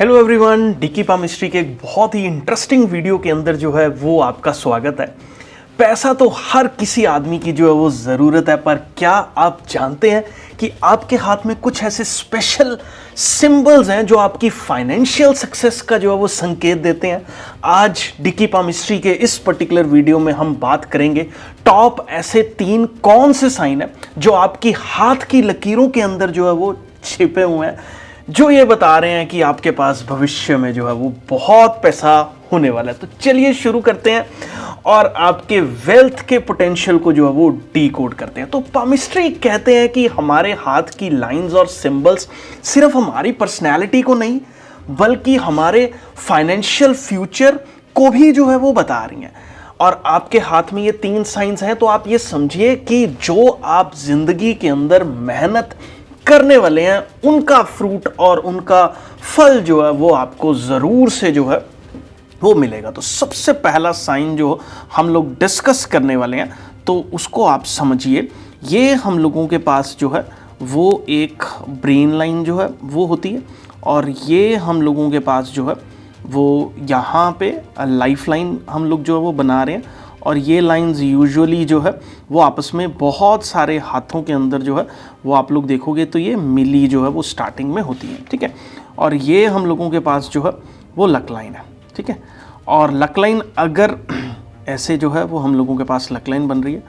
Hello everyone, dickey palmistry के एक बहुत ही इंटरेस्टिंग वीडियो के अंदर जो है वो आपका स्वागत है। पैसा तो हर किसी आदमी की जो है वो ज़रूरत है, पर क्या आप जानते हैं कि आपके हाथ में कुछ ऐसे स्पेशल सिंबल्स हैं जो आपकी फाइनेंशियल सक्सेस का जो है वो संकेत देते हैं। आज डिकी पामिस्ट्री के इस पर्टिकुलर वीडियो में हम बात करेंगे टॉप ऐसे 3 कौन से साइन है जो आपकी हाथ की लकीरों के अंदर जो है वो छिपे हुए हैं, जो ये बता रहे हैं कि आपके पास भविष्य में जो है वो बहुत पैसा होने वाला है। तो चलिए शुरू करते हैं और आपके वेल्थ के पोटेंशियल को जो है वो डीकोड करते हैं। तो पामिस्ट्री कहते हैं कि हमारे हाथ की लाइंस और सिंबल्स सिर्फ हमारी पर्सनैलिटी को नहीं बल्कि हमारे फाइनेंशियल फ्यूचर को भी जो है वो बता रही हैं। और आपके हाथ में ये 3 साइंस हैं, तो आप ये समझिए कि जो आप जिंदगी के अंदर मेहनत करने वाले हैं उनका फ्रूट और उनका फल जो है वो आपको ज़रूर से जो है वो मिलेगा। तो सबसे पहला साइन जो हम लोग डिस्कस करने वाले हैं तो उसको आप समझिए। ये हम लोगों के पास जो है वो एक ब्रेन लाइन जो है वो होती है, और ये हम लोगों के पास जो है वो यहाँ पे लाइफ लाइन हम लोग जो है वो बना रहे हैं। और ये लाइंस यूजुअली जो है वो आपस में बहुत सारे हाथों के अंदर जो है वो आप लोग देखोगे तो ये मिली जो है वो स्टार्टिंग में होती है, ठीक है। और ये हम लोगों के पास जो है वो लक लाइन है, ठीक है। और लक लाइन अगर ऐसे जो है वो हम लोगों के पास लक लाइन बन रही है,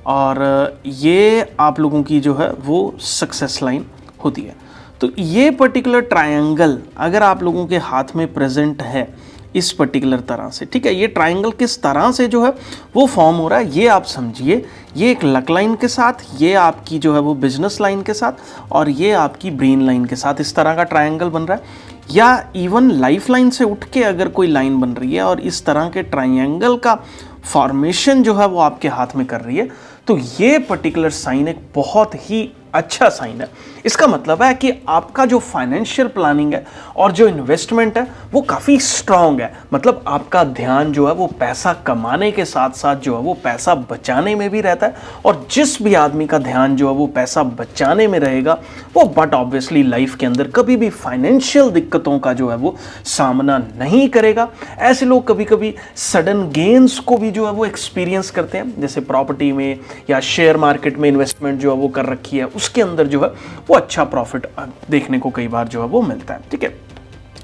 और ये आप लोगों की जो है वो सक्सेस लाइन होती है। तो ये पर्टिकुलर ट्रायंगल अगर आप लोगों के हाथ में प्रेजेंट है इस पर्टिकुलर तरह से, ठीक है, ये ट्रायंगल किस तरह से जो है वो फॉर्म हो रहा है ये आप समझिए। ये एक लक लाइन के साथ, ये आपकी जो है वो बिजनेस लाइन के साथ, और ये आपकी ब्रेन लाइन के साथ इस तरह का ट्रायंगल बन रहा है। या इवन लाइफ लाइन से उठ के अगर कोई लाइन बन रही है और इस तरह के ट्रायंगल का फॉर्मेशन जो है वो आपके हाथ में कर रही है, तो ये पर्टिकुलर साइन एक बहुत ही अच्छा साइन है। इसका मतलब है कि आपका जो फाइनेंशियल प्लानिंग है और जो इन्वेस्टमेंट है वो काफ़ी स्ट्रांग है। मतलब आपका ध्यान जो है वो पैसा कमाने के साथ साथ जो है वो पैसा बचाने में भी रहता है। और जिस भी आदमी का ध्यान जो है वो पैसा बचाने में रहेगा वो बट ऑब्वियसली लाइफ के अंदर कभी भी फाइनेंशियल दिक्कतों का जो है वो सामना नहीं करेगा। ऐसे लोग कभी कभी सडन गेन्स को भी जो है वो एक्सपीरियंस करते हैं, जैसे प्रॉपर्टी में या शेयर मार्केट में इन्वेस्टमेंट जो है वो कर रखी है उसके अंदर जो है वो अच्छा प्रॉफिट देखने को कई बार जो है वो मिलता है, ठीक है।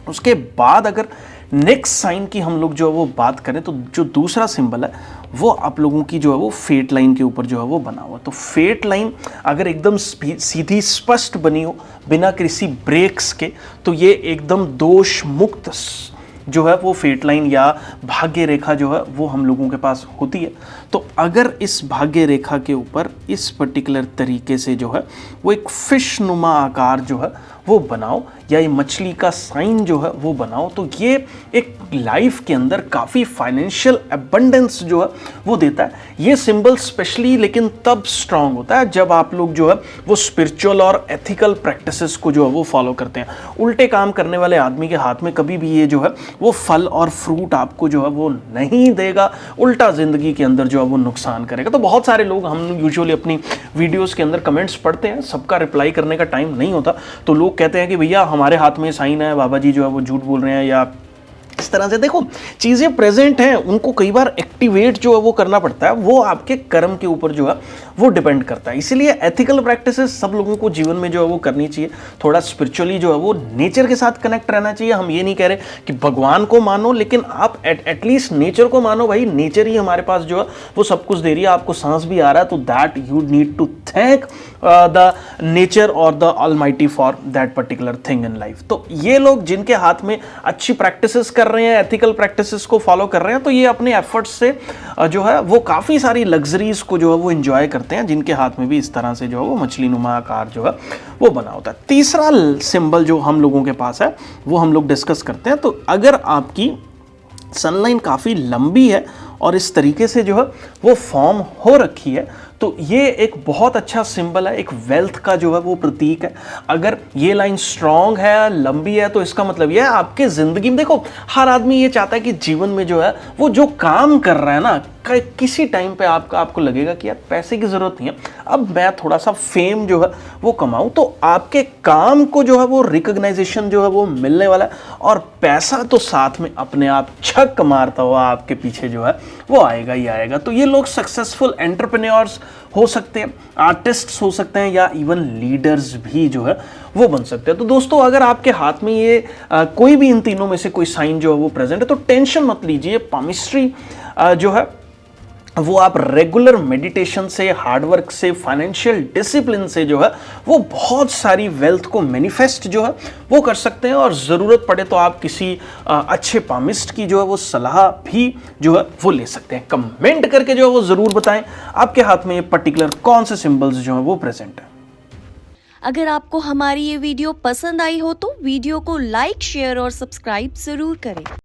उसके बाद अगर नेक्स्ट साइन की हम लोग जो है वो बात करें तो जो दूसरा सिंबल है वो आप लोगों की जो है वो फेट लाइन के ऊपर जो है वो बना हुआ। तो फेट लाइन अगर एकदम सीधी स्पष्ट बनी हो बिना किसी ब्रेक्स के, तो ये एकदम दोष मुक्त जो है वो फेट लाइन या भाग्य रेखा जो है वो हम लोगों के पास होती है। तो अगर इस भाग्य रेखा के ऊपर इस पर्टिकुलर तरीके से जो है वो एक फिश नुमा आकार जो है वो बनाओ, या ये मछली का साइन जो है वो बनाओ, तो ये एक लाइफ के अंदर काफ़ी फाइनेंशियल एबंडेंस जो है वो देता है। ये सिंबल स्पेशली लेकिन तब स्ट्रांग होता है जब आप लोग जो है वो स्पिरिचुअल और एथिकल प्रैक्टिसेस को जो है वो फॉलो करते हैं। उल्टे काम करने वाले आदमी के हाथ में कभी भी ये जो है वो फल और फ्रूट आपको जो है वो नहीं देगा, उल्टा ज़िंदगी के अंदर जो है वो नुकसान करेगा। तो बहुत सारे लोग, हम यूजुअली अपनी वीडियोज़ के अंदर कमेंट्स पढ़ते हैं, सबका रिप्लाई करने का टाइम नहीं होता, तो लोग कहते हैं कि भैया हमारे हाथ में साइन है, बाबा जी जो है वो झूठ बोल रहे हैं, या इस तरह से। देखो, चीज़ें प्रेजेंट हैं, उनको कई बार एक्टिवेट जो है वो करना पड़ता है, वो आपके कर्म के ऊपर जो है वो डिपेंड करता है। इसीलिए एथिकल प्रैक्टिसेस सब लोगों को जीवन में जो है वो करनी चाहिए। थोड़ा स्पिरिचुअली जो है वो नेचर के साथ कनेक्ट रहना चाहिए। हम ये नहीं कह रहे कि भगवान को मानो, लेकिन आप एटलीस्ट नेचर को मानो। भाई नेचर ही हमारे पास जो है वो सब कुछ दे रही है। आपको सांस भी आ रहा है तो that you need to thank the nature और the almighty for that particular thing in life. तो ये लोग जिनके हाथ में अच्छी प्रैक्टिसेस कर रहे हैं, एथिकल प्रैक्टिसेस को फॉलो कर रहे हैं, तो ये अपने एफर्ट्स से जो है वो काफ़ी सारी लग्जरीज को जो है वो एंजॉय करते हैं, जिनके हाथ में भी इस तरह से जो है वो मछली नुमा आकार जो है वो बना होता है। तीसरा सिंबल जो हम लोगों के पास है वो हम लोग डिस्कस करते हैं। तो अगर आपकी सनलाइन काफ़ी लंबी है और इस तरीके से जो है वो फॉर्म हो रखी है, तो ये एक बहुत अच्छा सिंबल है, एक वेल्थ का जो है वो प्रतीक है। अगर ये लाइन स्ट्रांग है, लंबी है, तो इसका मतलब ये है आपके ज़िंदगी में, देखो हर आदमी ये चाहता है कि जीवन में जो है वो जो काम कर रहा है ना, किसी टाइम पे आपको लगेगा कि यार पैसे की ज़रूरत नहीं है, अब मैं थोड़ा सा फेम जो है वो कमाऊं, तो आपके काम को जो है वो रिकॉग्नाइजेशन जो है वो मिलने वाला है, और पैसा तो साथ में अपने आप छक मारता हुआ आपके पीछे जो है वो आएगा ही आएगा। तो ये लोग सक्सेसफुल एंटरप्रेन्योर्स हो सकते हैं, आर्टिस्ट्स हो सकते हैं, या इवन लीडर्स भी जो है वो बन सकते हैं। तो दोस्तों, अगर आपके हाथ में ये कोई भी इन तीनों में से कोई साइन जो है वो प्रेजेंट है, तो टेंशन मत लीजिए। पामिस्ट्री जो है वो आप रेगुलर मेडिटेशन से, हार्डवर्क से, फाइनेंशियल डिसिप्लिन से जो है वो बहुत सारी वेल्थ को मैनिफेस्ट जो है वो कर सकते हैं। और ज़रूरत पड़े तो आप किसी अच्छे पामिस्ट की जो है वो सलाह भी जो है वो ले सकते हैं। कमेंट करके जो है वो ज़रूर बताएं आपके हाथ में ये पर्टिकुलर कौन से सिंबल्स जो है वो प्रेजेंट है। अगर आपको हमारी ये वीडियो पसंद आई हो तो वीडियो को लाइक, शेयर और सब्सक्राइब जरूर करें।